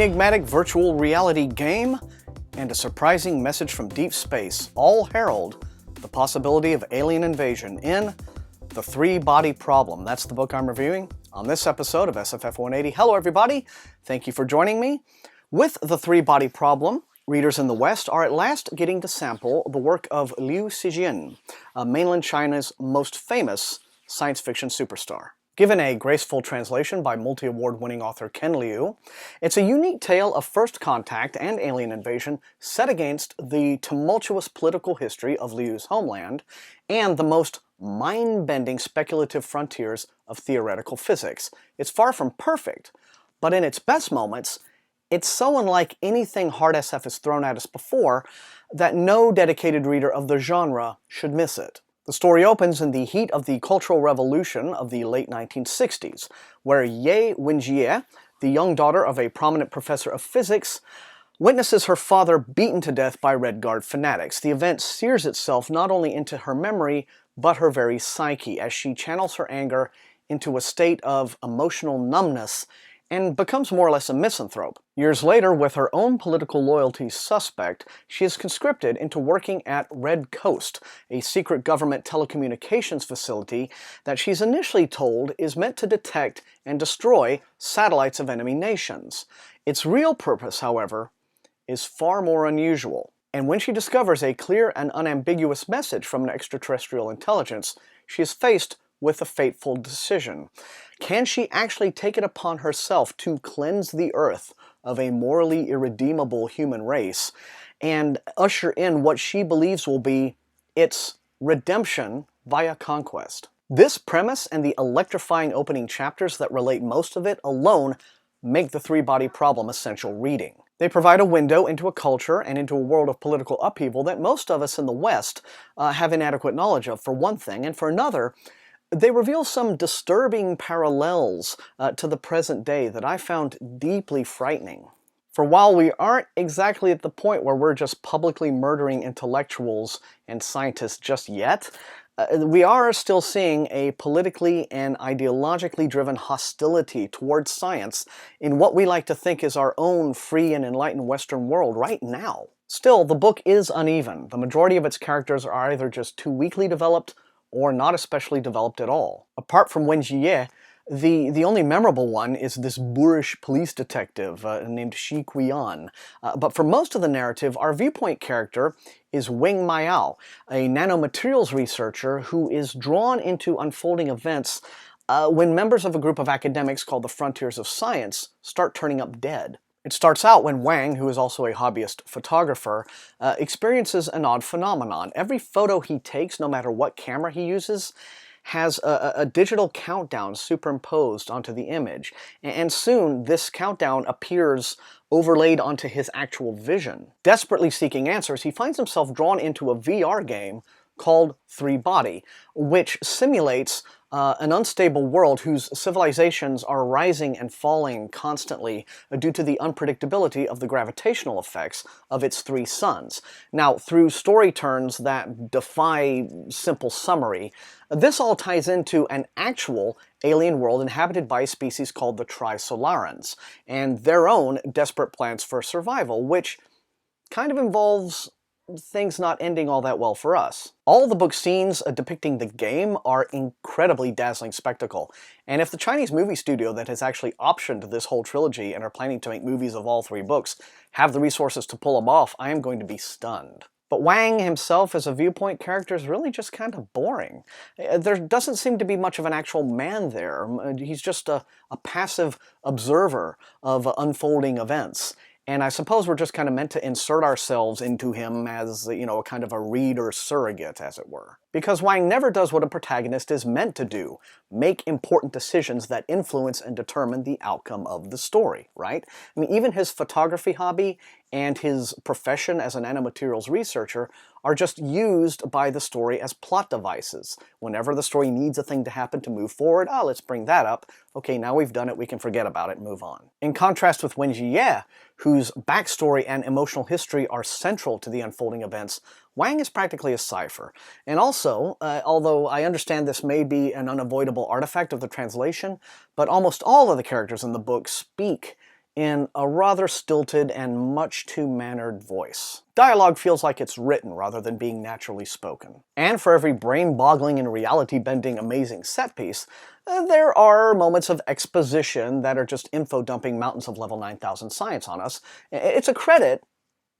enigmatic virtual reality game, and a surprising message from deep space all herald the possibility of alien invasion in The Three-Body Problem. That's the book I'm reviewing on this episode of SFF180. Hello everybody, thank you for joining me. With The Three-Body Problem, readers in the West are at last getting to sample the work of Liu Cixin, mainland China's most famous science fiction superstar. Given a graceful translation by multi-award-winning author Ken Liu, it's a unique tale of first contact and alien invasion set against the tumultuous political history of Liu's homeland and the most mind-bending speculative frontiers of theoretical physics. It's far from perfect, but in its best moments, it's so unlike anything hard SF has thrown at us before that no dedicated reader of the genre should miss it. The story opens in the heat of the Cultural Revolution of the late 1960s, where Ye Wenjie, the young daughter of a prominent professor of physics, witnesses her father beaten to death by Red Guard fanatics. The event sears itself not only into her memory, but her very psyche, as she channels her anger into a state of emotional numbness and becomes more or less a misanthrope. Years later, with her own political loyalties suspect, she is conscripted into working at Red Coast, a secret government telecommunications facility that she's initially told is meant to detect and destroy satellites of enemy nations. Its real purpose, however, is far more unusual. And when she discovers a clear and unambiguous message from an extraterrestrial intelligence, she is faced with a fateful decision. Can she actually take it upon herself to cleanse the Earth of a morally irredeemable human race and usher in what she believes will be its redemption via conquest? This premise and the electrifying opening chapters that relate most of it alone make The Three-Body Problem essential reading. They provide a window into a culture and into a world of political upheaval that most of us in the West have inadequate knowledge of, for one thing, and for another, they reveal some disturbing parallels to the present day that I found deeply frightening. For while we aren't exactly at the point where we're just publicly murdering intellectuals and scientists just yet, we are still seeing a politically and ideologically driven hostility towards science in what we like to think is our own free and enlightened Western world right now. Still, the book is uneven. The majority of its characters are either just too weakly developed or not especially developed at all. Apart from Wenjie, the only memorable one is this boorish police detective named Shi Qian. But for most of the narrative, our viewpoint character is Wing Miao, a nanomaterials researcher who is drawn into unfolding events when members of a group of academics called the Frontiers of Science start turning up dead. It starts out when Wang, who is also a hobbyist photographer, experiences an odd phenomenon. Every photo he takes, no matter what camera he uses, has a digital countdown superimposed onto the image. And soon, this countdown appears overlaid onto his actual vision. Desperately seeking answers, he finds himself drawn into a VR game called Three-Body, which simulates an unstable world whose civilizations are rising and falling constantly due to the unpredictability of the gravitational effects of its three suns. Now, through story turns that defy simple summary, this all ties into an actual alien world inhabited by a species called the Trisolarans, and their own desperate plans for survival, which kind of involves things not ending all that well for us. All the book scenes depicting the game are incredibly dazzling spectacle, and if the Chinese movie studio that has actually optioned this whole trilogy and are planning to make movies of all three books have the resources to pull them off, I am going to be stunned. But Wang himself as a viewpoint character is really just kind of boring. There doesn't seem to be much of an actual man there. He's just a passive observer of unfolding events. And I suppose we're just kind of meant to insert ourselves into him as, you know, a kind of a reader surrogate, as it were. Because Wang never does what a protagonist is meant to do, make important decisions that influence and determine the outcome of the story, right? I mean, even his photography hobby and his profession as an nanomaterials researcher are just used by the story as plot devices. Whenever the story needs a thing to happen to move forward, oh, let's bring that up. Okay, now we've done it, we can forget about it and move on. In contrast with Wenjie, whose backstory and emotional history are central to the unfolding events, Wang is practically a cipher. And also, although I understand this may be an unavoidable artifact of the translation, but almost all of the characters in the book speak in a rather stilted and much too mannered voice. Dialogue feels like it's written rather than being naturally spoken. And for every brain-boggling and reality-bending amazing set piece, there are moments of exposition that are just info-dumping mountains of level 9000 science on us. It's a credit,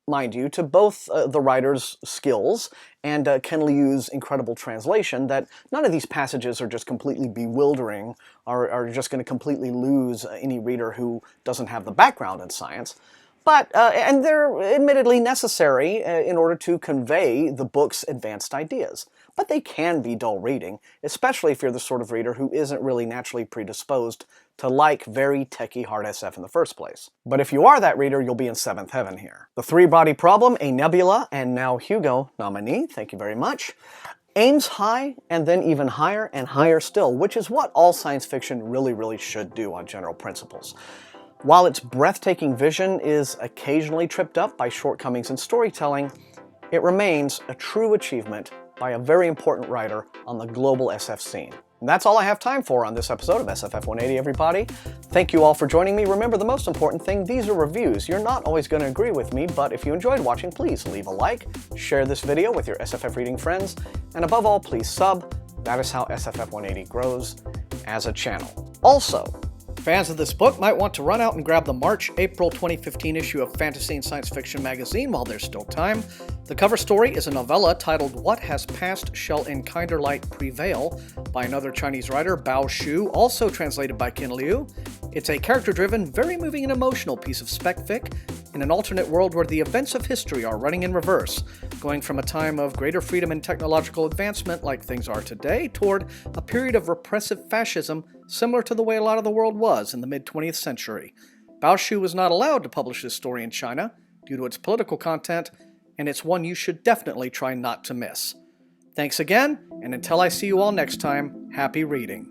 mind you, to both the writer's skills and Ken Liu's incredible translation that none of these passages are just completely bewildering or are just going to completely lose any reader who doesn't have the background in science. But, and they're admittedly necessary in order to convey the book's advanced ideas. But they can be dull reading, especially if you're the sort of reader who isn't really naturally predisposed to like very techie hard SF in the first place. But if you are that reader, you'll be in seventh heaven here. The three-body problem, a Nebula, and now Hugo, nominee, thank you very much, aims high and then even higher and higher still, which is what all science fiction really should do on general principles. While its breathtaking vision is occasionally tripped up by shortcomings in storytelling, it remains a true achievement by a very important writer on the global SF scene. And that's all I have time for on this episode of SFF180, everybody. Thank you all for joining me. Remember, the most important thing, these are reviews. You're not always going to agree with me, but if you enjoyed watching, please leave a like, share this video with your SFF reading friends, and above all, please sub. That is how SFF180 grows as a channel. Also, fans of this book might want to run out and grab the March-April 2015 issue of Fantasy and Science Fiction magazine while there's still time. The cover story is a novella titled What Has Passed Shall in Kinder Light Prevail by another Chinese writer, Bao Xu, also translated by Ken Liu. It's a character-driven, very moving and emotional piece of spec fic in an alternate world where the events of history are running in reverse, going from a time of greater freedom and technological advancement like things are today toward a period of repressive fascism similar to the way a lot of the world was in the mid-20th century. Bao Xu was not allowed to publish this story in China due to its political content, and it's one you should definitely try not to miss. Thanks again, and until I see you all next time, happy reading.